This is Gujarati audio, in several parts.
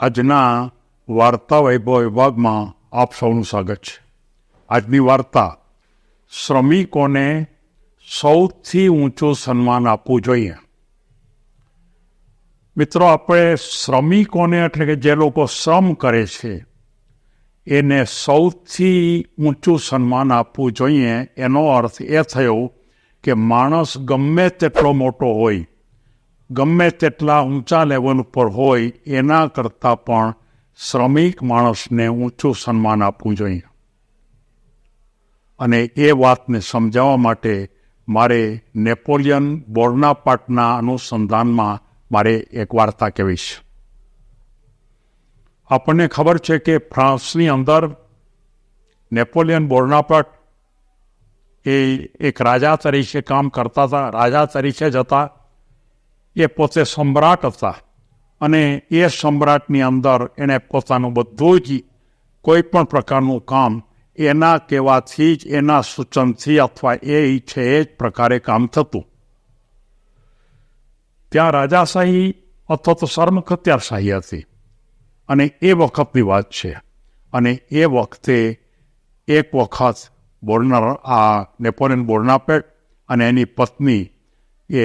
આજના વાર્તા વૈભવ વિભાગમાં આપ સૌનું સ્વાગત છે. આજની વાર્તા શ્રમિકોને સૌથી ઊંચું સન્માન આપવું જોઈએ. મિત્રો, આપણે શ્રમિકોને એટલે કે જે લોકો શ્રમ કરે છે એને સૌથી ઊંચું સન્માન આપવું જોઈએ. એનો અર્થ એ થયો કે માણસ ગમે તેટલો મોટો હોય, ગમે તેટલા ઊંચા લેવલ ઉપર હોય, એના કરતાં પણ શ્રમિક માણસને ઊંચું સન્માન આપવું જોઈએ. અને એ વાતને સમજાવવા માટે મારે નેપોલિયન બોનાપાર્ટના અનુસંધાનમાં મારે એક વાર્તા કહેવી છે. આપણને ખબર છે કે ફ્રાન્સની અંદર નેપોલિયન બોનાપાર્ટ એ એક રાજા તરીકે કામ કરતા હતા. રાજા તરીકે જ હતા. એ પોતે સમ્રાટ હતા અને એ સમ્રાટની અંદર એણે પોતાનું બધું જ કોઈ પણ પ્રકારનું કામ એના કહેવાથી જ, એના સૂચનથી અથવા એ ઈચ્છે એ જ પ્રકારે કામ થતું. ત્યાં રાજાશાહી અથવા તો સર્મખત્યારશાહી હતી અને એ વખતની વાત છે. અને એ વખતે એક વખત નેપોલિયન બોનાપાર્ટ અને એની પત્ની એ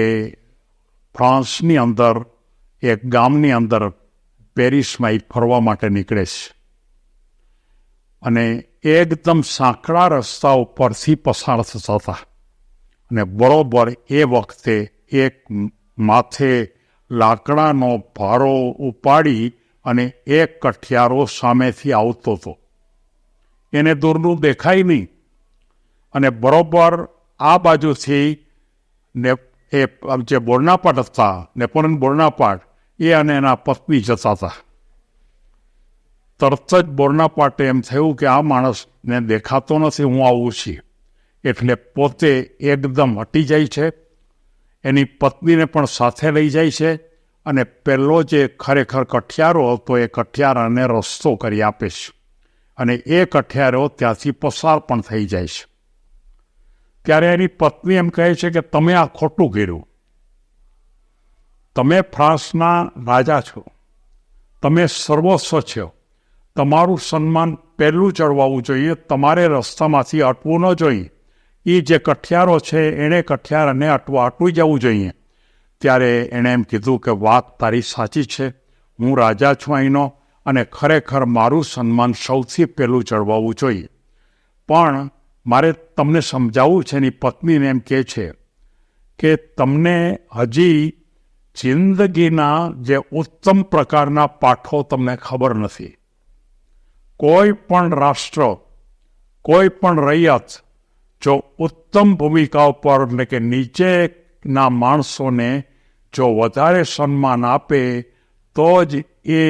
ફ્રાન્સની અંદર એક ગામની અંદર પેરિસમાં ફરવા માટે નીકળે છે અને એકદમ સાંકડા રસ્તા ઉપરથી પસાર થતા હતા. અને બરોબર એ વખતે એક માથે લાકડાનો ભારો ઉપાડી અને એક કઠિયારો સામેથી આવતો હતો. એને દૂરનું દેખાય નહીં અને બરોબર આ બાજુથી જે બોનાપાર્ટ હતા, નેપોલિયન બોનાપાર્ટ, એ અને એના પત્ની જતા હતા. તરત જ બોનાપાર્ટે એમ થયું કે આ માણસને દેખાતો નથી, હું આવું છું. એટલે પોતે એકદમ હટી જાય છે, એની પત્નીને પણ સાથે લઈ જાય છે અને પહેલો જે ખરેખર કઠિયારો હતો એ કઠિયારાને રસ્તો કરી આપે છે અને એ કઠિયારો ત્યાંથી પસાર પણ થઈ જાય છે. ત્યારે એની પત્ની એમ કહે છે કે તમે આ ખોટું કર્યું. તમે ફ્રાન્સના રાજા છો, તમે સર્વસ્વ છો, તમારું સન્માન પહેલું ચડવાવું જોઈએ, તમારે રસ્તામાંથી અટવું ન જોઈએ. એ જે કઠિયારો છે એણે કઠિયારાને અટવી જવું જોઈએ. ત્યારે એણે એમ કીધું કે વાત તારી સાચી છે, હું રાજા છું અહીંનો અને ખરેખર મારું સન્માન સૌથી પહેલું ચડવાવું જોઈએ. પણ મારે તમને સમજાવવું છે. એની પત્નીને એમ કહે છે કે તમને હજી જિંદગીના જે ઉત્તમ પ્રકારના પાઠો તમને ખબર નથી. કોઈ પણ રાષ્ટ્ર, કોઈ પણ રૈયત જો ઉત્તમ ભૂમિકા ઉપર એટલે કે નીચેના માણસોને જો વધારે સન્માન આપે તો જ એ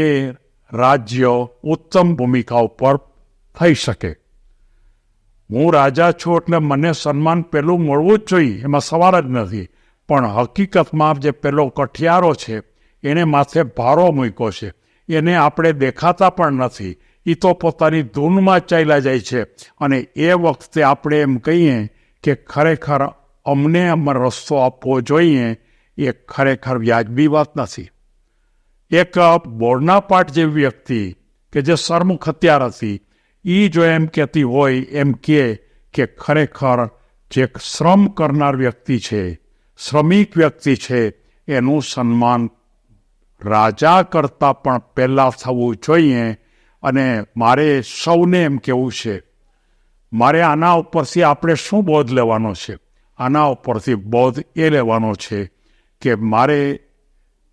રાજ્ય ઉત્તમ ભૂમિકા ઉપર થઈ શકે. હું રાજા છું એટલે મને સન્માન પહેલું મળવું જ જોઈએ, એમાં સવાલ જ નથી. પણ હકીકતમાં જે પેલો કઠિયારો છે એને માથે ભારો મૂક્યો છે, એને આપણે દેખાતા પણ નથી. એ તો પોતાની ધૂનમાં ચાલ્યા જાય છે અને એ વખતે આપણે એમ કહીએ કે ખરેખર અમને અમારો રસ્તો આપવો જોઈએ, એ ખરેખર વ્યાજબી વાત નથી. એક બોનાપાર્ટ જેવી વ્યક્તિ કે જે સર્મખત્યાર હતી, એ જો એમ કહેતી હોય, એમ કહે કે ખરેખર જે શ્રમ કરનાર વ્યક્તિ છે, શ્રમિક વ્યક્તિ છે, એનું સન્માન રાજા કરતાં પણ પહેલાં થવું જોઈએ. અને મારે સૌને એમ કહેવું છે, મારે આના ઉપરથી આપણે શું બોધ લેવાનો છે? આના ઉપરથી બોધ એ લેવાનો છે કે મારે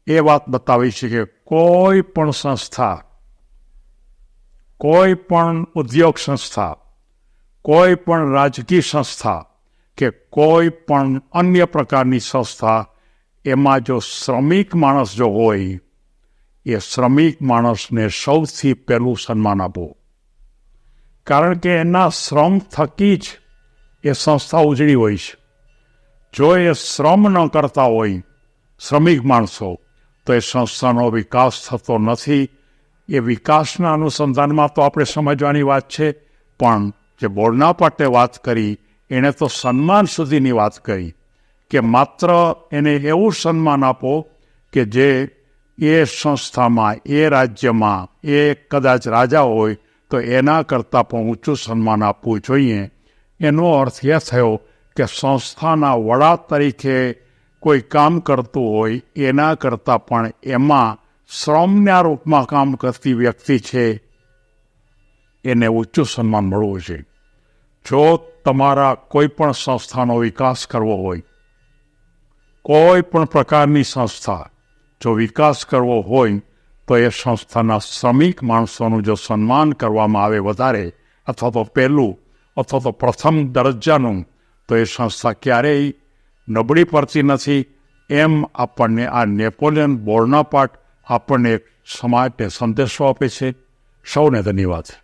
એ વાત બતાવી છે કે કોઈ પણ સંસ્થા, કોઈ પણ ઉદ્યોગ સંસ્થા, કોઈ પણ રાજકીય સંસ્થા કે કોઈ પણ અન્ય પ્રકારની સંસ્થા, એમાં જો શ્રમિક માણસ જો હોય, એ શ્રમિક માણસને સૌથી પહેલું સન્માન આપો. કારણ કે એના શ્રમ થકી જ એ સંસ્થા ઉજળી હોય છે. જો એ શ્રમ ન કરતા હોય શ્રમિક માણસો, તો એ સંસ્થાનો વિકાસ થતો નથી. એ વિકાસના અનુસંધાનમાં તો આપણે સમજવાની વાત છે, પણ જે બોનાપાર્ટે વાત કરી એણે તો સન્માન સુધીની વાત કરી કે માત્ર એને એવું સન્માન આપો કે જે એ સંસ્થામાં, એ રાજ્યમાં એ કદાચ રાજા હોય તો એના કરતાં પણ ઊંચું સન્માન આપવું જોઈએ. એનો અર્થ એ થયો કે સંસ્થાના વડા તરીકે કોઈ કામ કરતું હોય એના કરતાં પણ એમાં શ્રમના રૂપમાં કામ કરતી વ્યક્તિ છે એને ઊંચું સન્માન મળવું છે. જો તમારા કોઈ પણ સંસ્થાનો વિકાસ કરવો હોય, કોઈ પણ પ્રકારની સંસ્થા જો વિકાસ કરવો હોય તો એ સંસ્થાના શ્રમિક માણસોનું જો સન્માન કરવામાં આવે વધારે, અથવા તો પહેલું અથવા તો પ્રથમ દરજ્જાનું, તો એ સંસ્થા ક્યારેય નબળી પડતી નથી. એમ આપણને આ નેપોલિયન બોનાપાર્ટ આપણને સમાજને સંદેશો આપે છે. સૌને ધન્યવાદ.